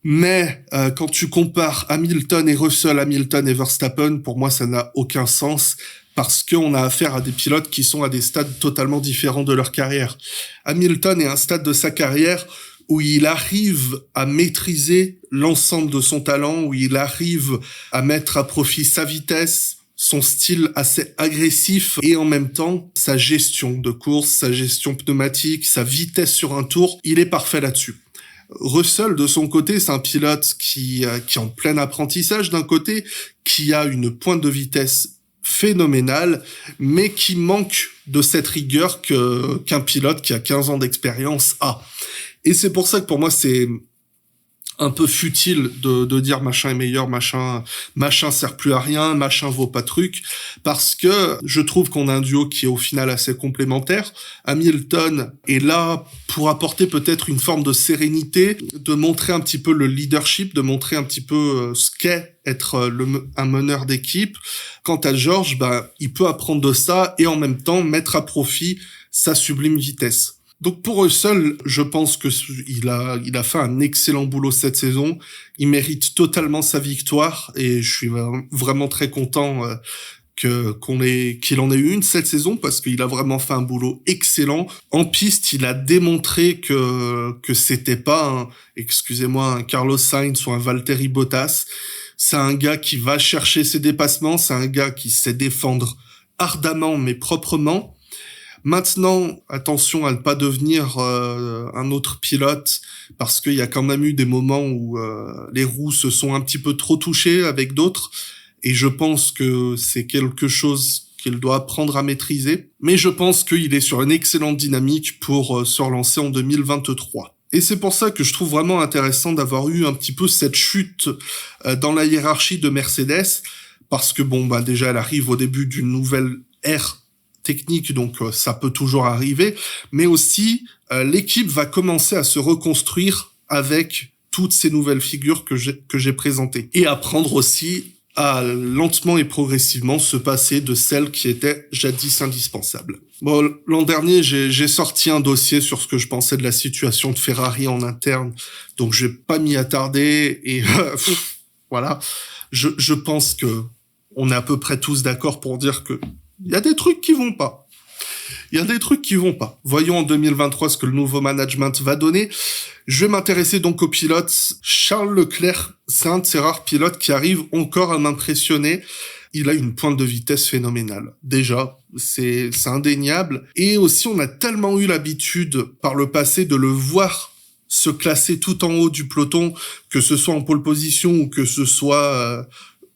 mais quand tu compares Hamilton et Russell, Hamilton et Verstappen, pour moi ça n'a aucun sens, parce qu'on a affaire à des pilotes qui sont à des stades totalement différents de leur carrière. Hamilton est à un stade de sa carrière où il arrive à maîtriser l'ensemble de son talent, où il arrive à mettre à profit sa vitesse, son style assez agressif et en même temps sa gestion de course, sa gestion pneumatique, sa vitesse sur un tour, il est parfait là-dessus. Russell, de son côté, c'est un pilote qui est en plein apprentissage d'un côté, qui a une pointe de vitesse phénoménale, mais qui manque de cette rigueur qu'un pilote qui a 15 ans d'expérience a. Et c'est pour ça que pour moi, c'est un peu futile de dire machin est meilleur, machin sert plus à rien, machin vaut pas truc, parce que je trouve qu'on a un duo qui est au final assez complémentaire. Hamilton est là pour apporter peut-être une forme de sérénité, de montrer un petit peu le leadership, de montrer un petit peu ce qu'est être un meneur d'équipe. Quant à George, il peut apprendre de ça et en même temps mettre à profit sa sublime vitesse. Donc pour Russell, je pense que il a fait un excellent boulot cette saison. Il mérite totalement sa victoire et je suis vraiment très content qu'il en ait eu une cette saison, parce qu'il a vraiment fait un boulot excellent. En piste, il a démontré que c'était pas un Carlos Sainz ou un Valtteri Bottas. C'est un gars qui va chercher ses dépassements, c'est un gars qui sait défendre ardemment mais proprement. Maintenant, attention à ne pas devenir un autre pilote, parce qu'il y a quand même eu des moments où les roues se sont un petit peu trop touchées avec d'autres, et je pense que c'est quelque chose qu'il doit apprendre à maîtriser. Mais je pense qu'il est sur une excellente dynamique pour se relancer en 2023. Et c'est pour ça que je trouve vraiment intéressant d'avoir eu un petit peu cette chute dans la hiérarchie de Mercedes, parce que déjà elle arrive au début d'une nouvelle ère technique, donc ça peut toujours arriver, mais aussi l'équipe va commencer à se reconstruire avec toutes ces nouvelles figures que j'ai présentées, et apprendre aussi à lentement et progressivement se passer de celles qui étaient jadis indispensables. Bon, l'an dernier, j'ai sorti un dossier sur ce que je pensais de la situation de Ferrari en interne, donc je vais pas m'y attarder, et voilà, je pense que on est à peu près tous d'accord pour dire que il y a des trucs qui vont pas. il y a des trucs qui vont pas. Voyons en 2023 ce que le nouveau management va donner. Je vais m'intéresser donc aux pilotes. Charles Leclerc, c'est un de ces rares pilotes qui arrive encore à m'impressionner. Il a une pointe de vitesse phénoménale. Déjà, c'est indéniable. Et aussi, on a tellement eu l'habitude par le passé de le voir se classer tout en haut du peloton, que ce soit en pole position ou que ce soit,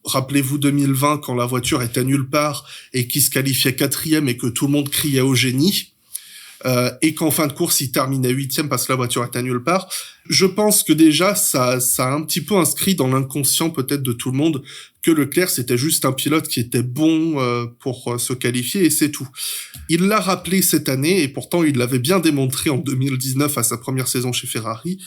rappelez-vous 2020 quand la voiture était nulle part et qu'il se qualifiait 4e et que tout le monde criait au génie. Et qu'en fin de course, il terminait 8e parce que la voiture était nulle part. Je pense que déjà, ça a un petit peu inscrit dans l'inconscient peut-être de tout le monde que Leclerc, c'était juste un pilote qui était bon pour se qualifier et c'est tout. Il l'a rappelé cette année et pourtant il l'avait bien démontré en 2019 à sa première saison chez Ferrari.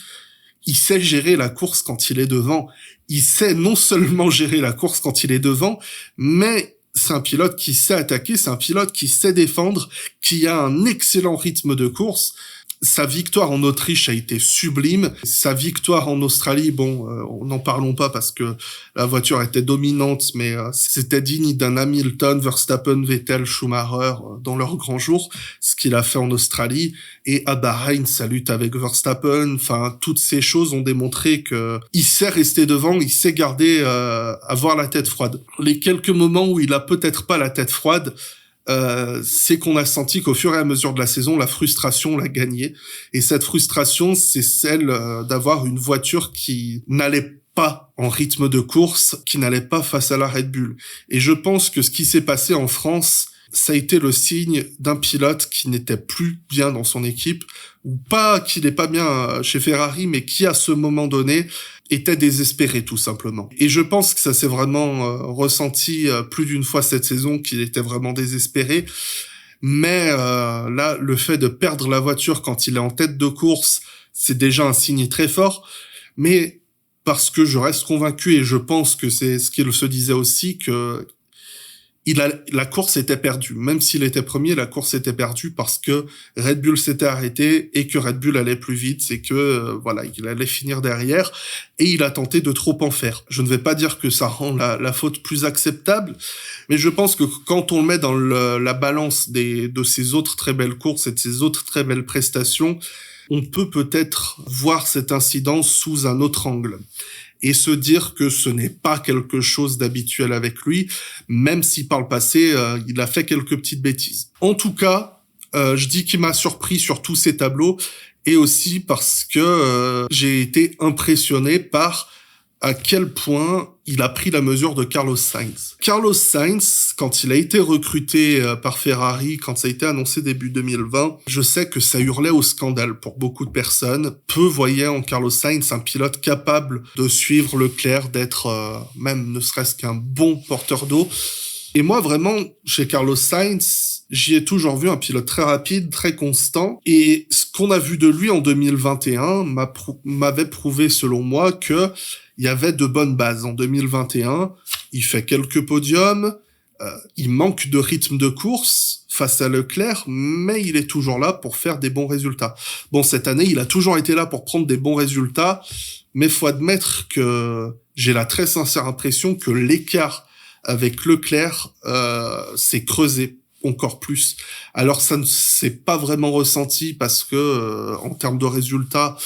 Il sait gérer la course quand il est devant. Il sait non seulement gérer la course quand il est devant, mais c'est un pilote qui sait attaquer, c'est un pilote qui sait défendre, qui a un excellent rythme de course. Sa victoire en Autriche a été sublime. Sa victoire en Australie, n'en parlons pas parce que la voiture était dominante, mais c'était digne d'un Hamilton, Verstappen, Vettel, Schumacher dans leur grand jour, ce qu'il a fait en Australie. Et à Bahreïn, sa lutte avec Verstappen, enfin, toutes ces choses ont démontré que il sait rester devant, il sait garder, avoir la tête froide. Les quelques moments où il a peut-être pas la tête froide, c'est qu'on a senti qu'au fur et à mesure de la saison, la frustration l'a gagné. Et cette frustration, c'est celle d'avoir une voiture qui n'allait pas en rythme de course, qui n'allait pas face à la Red Bull. Et je pense que ce qui s'est passé en France, ça a été le signe d'un pilote qui n'était plus bien dans son équipe, ou pas qu'il n'est pas bien chez Ferrari, mais qui à ce moment donné était désespéré tout simplement. Et je pense que ça s'est vraiment ressenti plus d'une fois cette saison, qu'il était vraiment désespéré. Mais là, le fait de perdre la voiture quand il est en tête de course, c'est déjà un signe très fort. Mais parce que je reste convaincu, et je pense que c'est ce qu'il se disait aussi, que la course était perdue. Même s'il était premier, la course était perdue parce que Red Bull s'était arrêté et que Red Bull allait plus vite, c'est que il allait finir derrière et il a tenté de trop en faire. Je ne vais pas dire que ça rend la faute plus acceptable, mais je pense que quand on le met dans la balance de ces autres très belles courses et de ces autres très belles prestations, on peut peut-être voir cet incident sous un autre angle et se dire que ce n'est pas quelque chose d'habituel avec lui, même si par le passé, il a fait quelques petites bêtises. En tout cas, je dis qu'il m'a surpris sur tous ces tableaux, et aussi parce que j'ai été impressionné par à quel point il a pris la mesure de Carlos Sainz. Carlos Sainz, quand il a été recruté par Ferrari, quand ça a été annoncé début 2020, je sais que ça hurlait au scandale pour beaucoup de personnes. Peu voyaient en Carlos Sainz un pilote capable de suivre Leclerc, d'être même ne serait-ce qu'un bon porteur d'eau. Et moi, vraiment, chez Carlos Sainz, j'y ai toujours vu un pilote très rapide, très constant. Et ce qu'on a vu de lui en 2021 m'avait prouvé, selon moi, que il y avait de bonnes bases. En 2021, il fait quelques podiums, il manque de rythme de course face à Leclerc, mais il est toujours là pour faire des bons résultats. Bon, cette année, il a toujours été là pour prendre des bons résultats, mais faut admettre que j'ai la très sincère impression que l'écart avec Leclerc s'est creusé encore plus. Alors ça ne s'est pas vraiment ressenti parce que en termes de résultats,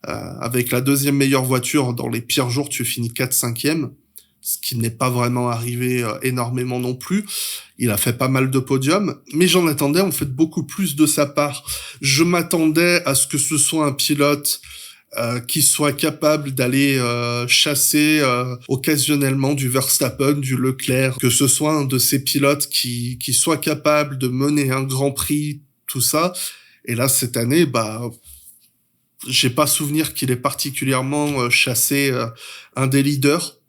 avec la deuxième meilleure voiture, dans les pires jours, tu finis 4-5e, ce qui n'est pas vraiment arrivé énormément non plus. Il a fait pas mal de podiums, mais j'en attendais en fait beaucoup plus de sa part. Je m'attendais à ce que ce soit un pilote qui soit capable d'aller chasser occasionnellement du Verstappen, du Leclerc, que ce soit un de ces pilotes qui soit capable de mener un Grand Prix, tout ça. Et là, cette année, j'ai pas souvenir qu'il ait particulièrement chassé un des leaders.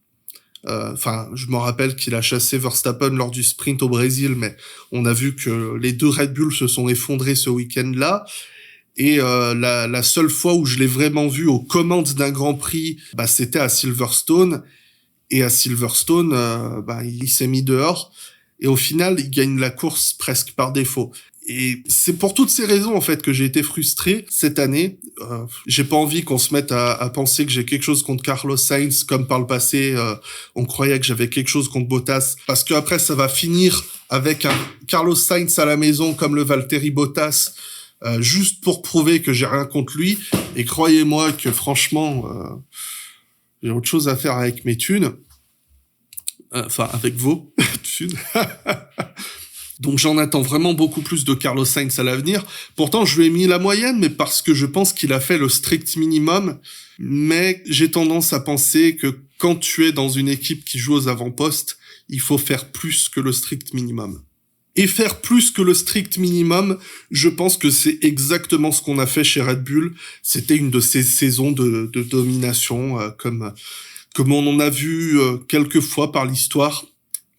Je me rappelle qu'il a chassé Verstappen lors du sprint au Brésil, mais on a vu que les deux Red Bull se sont effondrés ce week-end-là. Et la seule fois où je l'ai vraiment vu aux commandes d'un Grand Prix, c'était à Silverstone. Et à Silverstone, il s'est mis dehors. Et au final, il gagne la course presque par défaut. Et c'est pour toutes ces raisons en fait que j'ai été frustré cette année. J'ai pas envie qu'on se mette à penser que j'ai quelque chose contre Carlos Sainz comme par le passé on croyait que j'avais quelque chose contre Bottas, parce que après ça va finir avec un Carlos Sainz à la maison comme le Valtteri Bottas, juste pour prouver que j'ai rien contre lui. Et croyez-moi que franchement, j'ai autre chose à faire avec mes thunes. Enfin, avec vos thunes. Donc j'en attends vraiment beaucoup plus de Carlos Sainz à l'avenir. Pourtant, je lui ai mis la moyenne, mais parce que je pense qu'il a fait le strict minimum. Mais j'ai tendance à penser que quand tu es dans une équipe qui joue aux avant-postes, il faut faire plus que le strict minimum. Et faire plus que le strict minimum, je pense que c'est exactement ce qu'on a fait chez Red Bull. C'était une de ces saisons de domination, comme on en a vu quelques fois par l'histoire.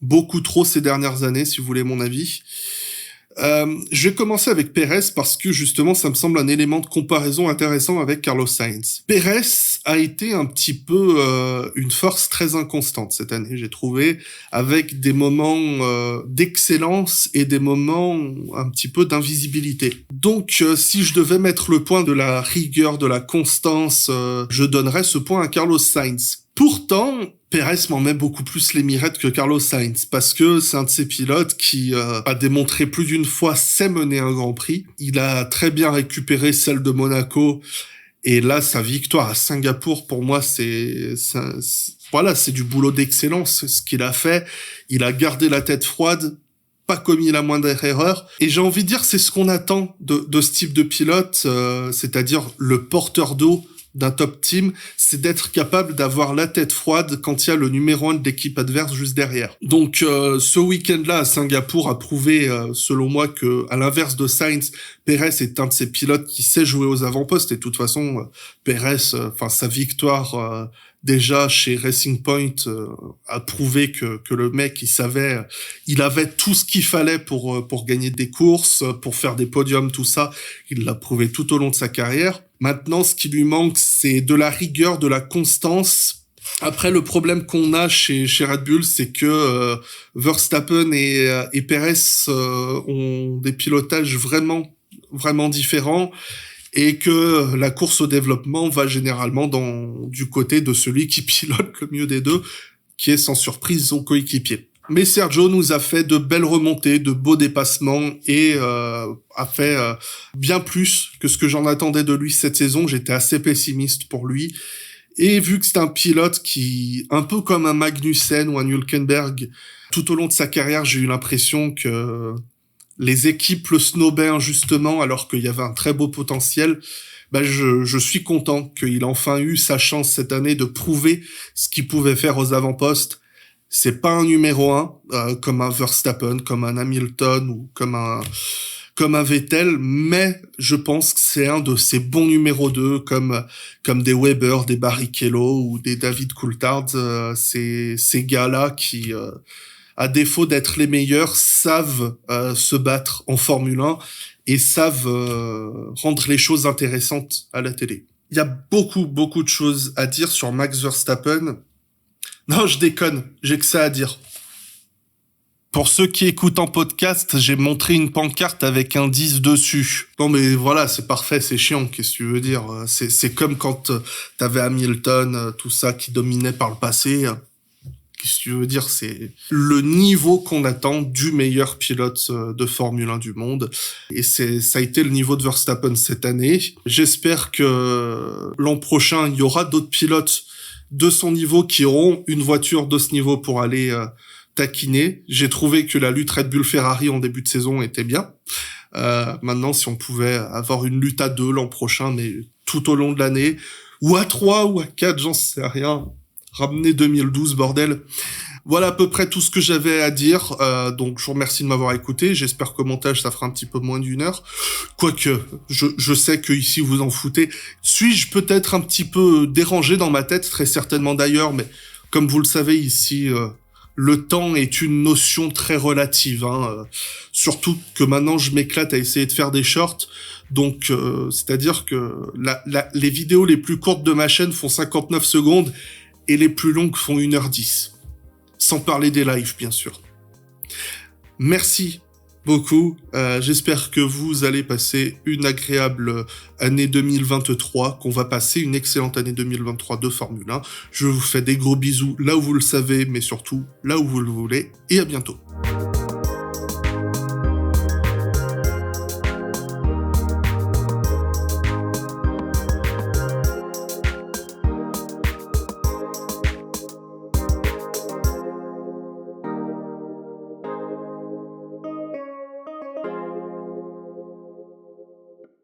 Beaucoup trop ces dernières années, si vous voulez mon avis. Je vais commencer avec Pérez parce que justement ça me semble un élément de comparaison intéressant avec Carlos Sainz. Pérez a été un petit peu une force très inconstante cette année, j'ai trouvé, avec des moments d'excellence et des moments un petit peu d'invisibilité. Donc si je devais mettre le point de la rigueur, de la constance, je donnerais ce point à Carlos Sainz. Pourtant, Pérez m'en met beaucoup plus les mirettes que Carlos Sainz, parce que c'est un de ces pilotes qui a démontré plus d'une fois sait mener un Grand Prix. Il a très bien récupéré celle de Monaco, et là, sa victoire à Singapour, pour moi, c'est du boulot d'excellence, ce qu'il a fait. Il a gardé la tête froide, pas commis la moindre erreur, et j'ai envie de dire, c'est ce qu'on attend de ce type de pilote, c'est-à-dire le porteur d'eau d'un top team, c'est d'être capable d'avoir la tête froide quand il y a le numéro 1 de l'équipe adverse juste derrière. Donc ce week-end-là à Singapour a prouvé, selon moi, que à l'inverse de Sainz, Pérez est un de ces pilotes qui sait jouer aux avant-postes. Et de toute façon, Pérez, sa victoire déjà chez Racing Point a prouvé que le mec, il avait tout ce qu'il fallait pour gagner des courses, pour faire des podiums, tout ça. Il l'a prouvé tout au long de sa carrière. Maintenant, ce qui lui manque, c'est de la rigueur, de la constance. Après, le problème qu'on a chez Red Bull, c'est que Verstappen et Perez ont des pilotages vraiment, vraiment différents et que la course au développement va généralement du côté de celui qui pilote le mieux des deux, qui est sans surprise son coéquipier. Mais Sergio nous a fait de belles remontées, de beaux dépassements et a fait bien plus que ce que j'en attendais de lui cette saison. J'étais assez pessimiste pour lui. Et vu que c'est un pilote qui, un peu comme un Magnussen ou un Hülkenberg, tout au long de sa carrière, j'ai eu l'impression que les équipes le snobaient injustement alors qu'il y avait un très beau potentiel. Je suis content qu'il ait enfin eu sa chance cette année de prouver ce qu'il pouvait faire aux avant-postes. C'est pas un numéro 1 comme un Verstappen, comme un Hamilton ou comme un Vettel, mais je pense que c'est un de ces bons numéros 2 comme des Weber, des Barrichello ou des David Coulthard. Ces gars-là qui, à défaut d'être les meilleurs, savent se battre en Formule 1 et savent rendre les choses intéressantes à la télé. Il y a beaucoup, beaucoup de choses à dire sur Max Verstappen. Non, je déconne, j'ai que ça à dire. Pour ceux qui écoutent en podcast, j'ai montré une pancarte avec un 10 dessus. Non mais voilà, c'est parfait, c'est chiant, qu'est-ce que tu veux dire ? C'est comme quand t'avais Hamilton, tout ça, qui dominait par le passé. Qu'est-ce que tu veux dire ? C'est le niveau qu'on attend du meilleur pilote de Formule 1 du monde. Et ça a été le niveau de Verstappen cette année. J'espère que l'an prochain, il y aura d'autres pilotes de son niveau qui auront une voiture de ce niveau pour aller taquiner. J'ai trouvé que la lutte Red Bull-Ferrari en début de saison était bien. Maintenant, si on pouvait avoir une lutte à 2 l'an prochain, mais tout au long de l'année, ou à 3 ou à 4, j'en sais rien. Ramener 2012, bordel. Voilà à peu près tout ce que j'avais à dire. Donc, je vous remercie de m'avoir écouté. J'espère qu'au montage, ça fera un petit peu moins d'une heure. Quoique, je sais que ici vous en foutez. Suis-je peut-être un petit peu dérangé dans ma tête? Très certainement d'ailleurs, mais comme vous le savez ici, le temps est une notion très relative. Surtout que maintenant, je m'éclate à essayer de faire des shorts. Donc, c'est-à-dire que les vidéos les plus courtes de ma chaîne font 59 secondes et les plus longues font 1h10. Sans parler des lives, bien sûr. Merci beaucoup. J'espère que vous allez passer une agréable année 2023, qu'on va passer une excellente année 2023 de Formule 1. Je vous fais des gros bisous là où vous le savez, mais surtout là où vous le voulez. Et à bientôt.